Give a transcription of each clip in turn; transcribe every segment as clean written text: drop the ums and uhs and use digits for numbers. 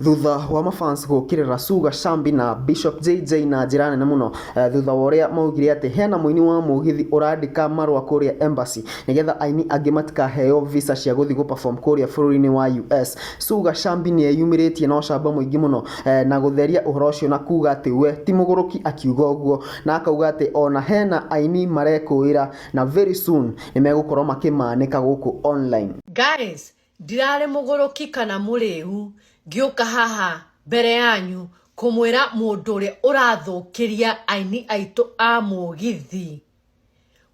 Thutha wa mafans gukirira Gacambi na Bishop JJ na njira nene muno thutha wa uria maugire ati hena muini wa Mũgithi urandika marwa kuria embassy nigetha aini angi matikaheo visa cia guthi perform kuria bũrũri-inĩ wa US. Gacambi ni eyumiritie na ucamba muingi muno na gutheria uhoro ucio na kuga ati we ti muguruki, akiuga uguo na akauga ati ona hena aini marekuira na very soon nimegukorwo makimanika guku online. Guys, ndirare muguruki kana muriu ngioka haha mbere yanyu kumwira mundu uria urathukiria aini aitu a Mũgithi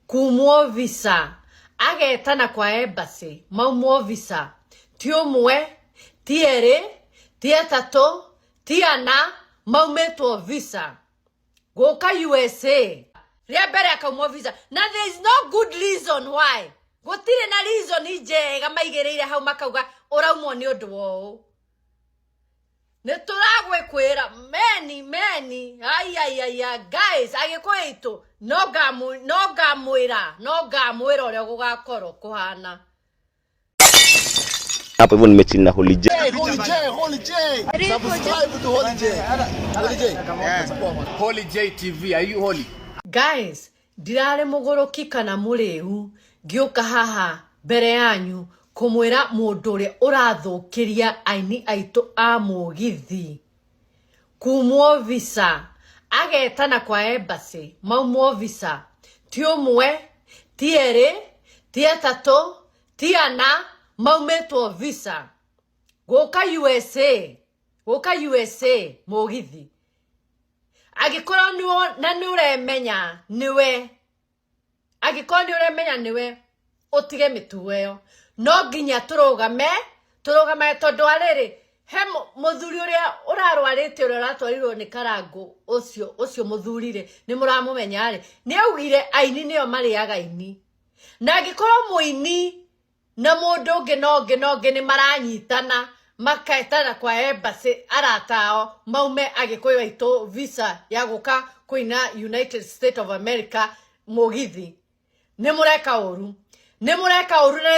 kumwo visa agetana kwa embassy maumwo visa ti umwe ti eri ti atatu ti ana maumetwo visa guka USA ria mbere akaumwo visa na there is no good reason why gutire na reason njega maigereire hau makauga uraumwo ni undu wao. Neturagwe kwera many ay guys agikoito no gamwira uria gugakorwo kuhana hapo hivyo nimechina Holy J. Subscribe to Holy J TV. Are you holy? Guys, ndirare muguruki kana muriu ngioka haha mbere yanyu kumwira mundu uria urathukiria aini aitu a Mũgithi kumwo visa agetana kwa embassy maumwo visa ti umwe ti eri ti atatu ti ana maumetwo visa guka USA Mũgithi agikorwo ni uremenya niwe agikorwo ni uremenya niwe utige mitugo yo no nginya turugame tondu ariri he muthuri uria urarwarite uria uratwarirwo ni karangu ucio muthurire ni muramumenya ri ni augire aini nio mariaga ini na agikorwo muini na mundu ungi no ngi ni maranyitana makaetana kwa embassy aratao maume agikuyu aitu visa ya guka kuina United States of America Mũgithi ni mureka uru na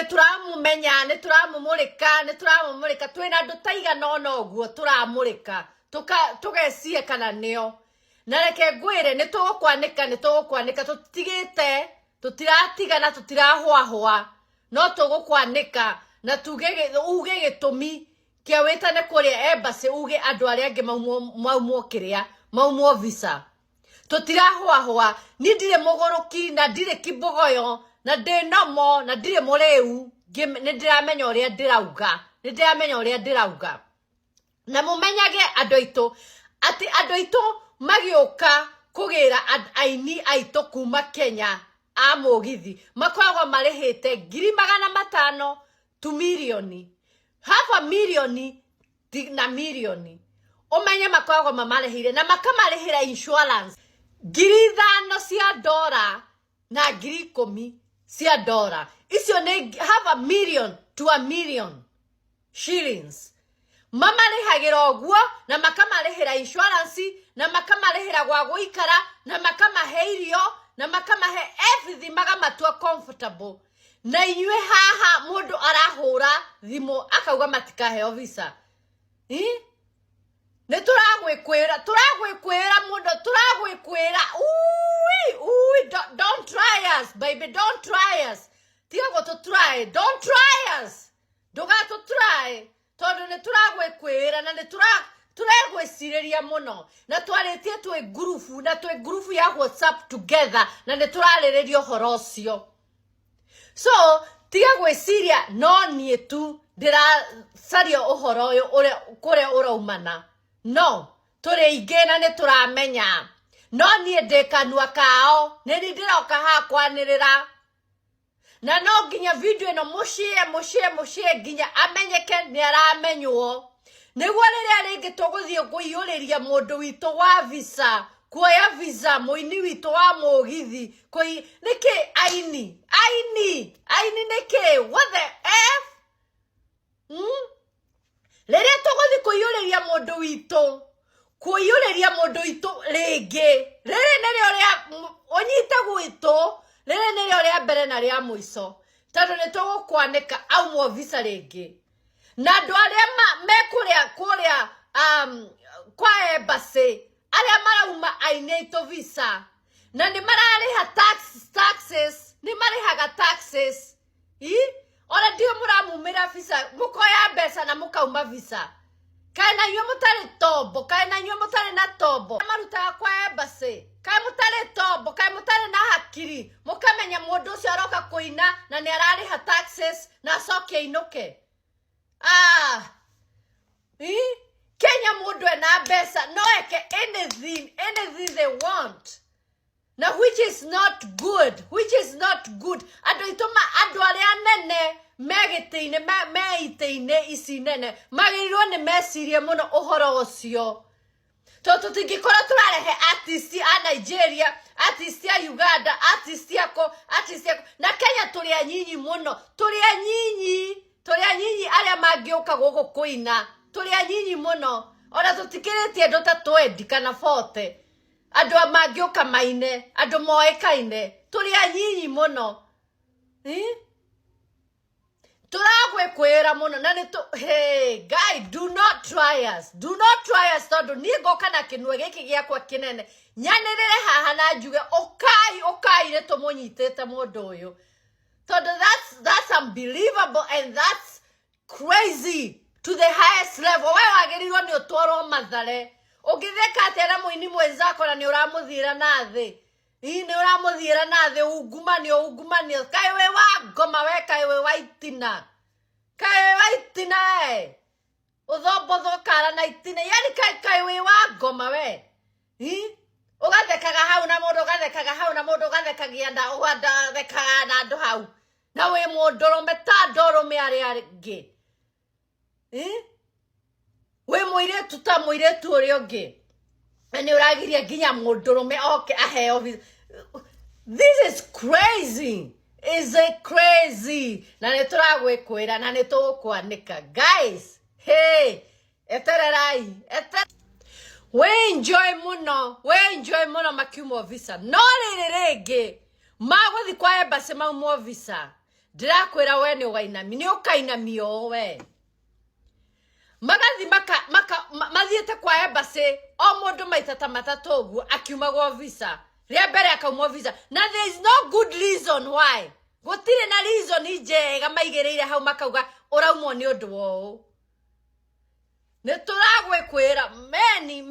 nituramumenya nituramumurika twina andu taigana ona uguo turamurika tugesie kana nio na reke ngwire nitugukwanika tutigite tutiratigana tutirahwa no tugukwanika na uge gitumi kia witane kuria embassy uge andu aria angi maumwo visa tutirahwa ni ndire muguruki na ndire kibogoyo na ndinomo na ndire muriu nindiramenya uria ndirauga na mumenyage andu aitu ati andu aitu magioka kugira aini aitu kuma Kenya a Mũgithi makoragwo marihite 500,000 to million $500,000 na million umenye makoragwo mamarihire na makamarihira insurance $5,000 na $10,000 cia $. Icio ni $500,000 to $1 million shillings mamarihagira oguo na makamarihira insurance na makamarihira gwa guikara na makamahe irio na makamahe everything magamatua comfortable na inywe haha mundu arahura thimu akauga matikaheo visa ne turagwikwira mundu turagwikwira don't try us baby, don't try us tiga go to try, don't try us doga to try tondu ne turagwikwira na ne turagwicireria muno na twaritie twi group ya WhatsApp together na ne turarirerio horo cio so tiga gwiciria no nie tu ndira sario uhoro uyu kuria uraumana no turi ingena ne turamenya no nie ndekanua kao nini ndiroka hakwanirira na no nginya video ino mushie nginya amenyeke ni aramenywo niguo riria ringi tuguthie kuiyuriria mundu witu wa visa kuoya visa muini witu wa Mũgithi niki aini niki what the f riria tuguthie kuiyuriria mundu witu ringi riri nirio ria onyite gwitu riri nirio ria mbere na ria mwiso tondu ni tugukwanika aumwo visa ringi na andũ arĩa me kũrĩa kwa embassy arĩa marauma Aini to visa na nĩ mararĩha taxes nĩ marĩhaga taxes ona ndio mũramumĩra visa mũkoya mbeca na mũkauma visa kana inyuĩ mũtarĩ tombo kana inyuĩ mũtarĩ na tombo marutaga kwa embassy kana mũtarĩ tombo kana mũtarĩ na hakiri mũkamenya mũndũ ũcio aroka kũina na nĩ ararĩha taxes na acoke ainũke Kenya mũndũ ena mbeca no eke anything they want now which is not good andũ arĩa nene meitĩine ici nene magĩrĩirwo nĩ mecirie mũno ũhoro ũcio tũtingĩkorwo tũrarehe artist a Nigeria artist a Uganda artist na Kenya tũrĩ anyinyi mũno tũrĩ anyinyi arĩa mangĩũka gũkũ kũina tũrĩ anyinyi mũno ona tũtikĩrĩtie andũ ta 20 kana 40 andũ mangĩũka maine andũ moĩkaine tũrĩ anyinyi mũno turagwĩkwĩra mũno na nĩ hey guy do not try us tondũ niĩ ngoka na kĩnua gĩkĩ gĩakwa kĩnene nyanĩrĩre haha na njuge ũkai nĩ tũmũnyitĩte mũndũ ũyũ tondũ that's unbelievable and that's crazy to the highest level we wagĩrĩirwo nĩ ũtwarwo Mathare ũngĩtheka atĩa na mũini mwenzako na nĩ ũramũthiĩra na thĩ nĩ ũramũthiĩra na thĩ ungumania kaĩ we wa ngoma we kaĩ we wa itina ũthombothokaara na itina yani kaĩ we wa ngoma we ũgathekaga hau na mũndũ ũgathekagia ũgathekaga na andũ hau na wĩ mũndũrũme ta ndũrũme arĩa angĩ wĩ mũirĩtu ta mũirĩtu ũrĩa ũngĩ na nĩ ũragiria nginya mũndũrũme oke aheo this is crazy na nĩ tũragwĩkwĩra na nĩ tũgũkwanĩka guys hey etererai we enjoy mũno makiumwo visa no rĩrĩ rĩngĩ magũthiĩ kwa embassy maumwo visa ndĩrakwĩra we nĩ ũkainamio we magathi mathiĩte kwa embassy o mũndũ maita ta matatũ ũguo akiumagwo visa rĩa mbere akaumwo visa na there is no good reason why gũtirĩ na reason njega maigĩrĩire hau makauga ũraumwo nĩ ũndũ wao nĩ tũragwĩkwĩra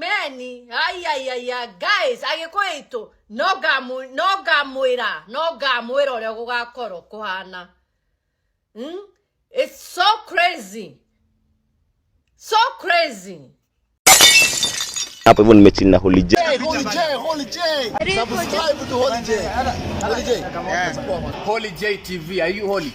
many ayayaya guys agĩkũitũ no ngamwĩra ũrĩa gũgakorwo kũhana it's so crazy hapo hivyo nimechill na Holy J. Subscribe to Holy J. Holy J TV, are you holy?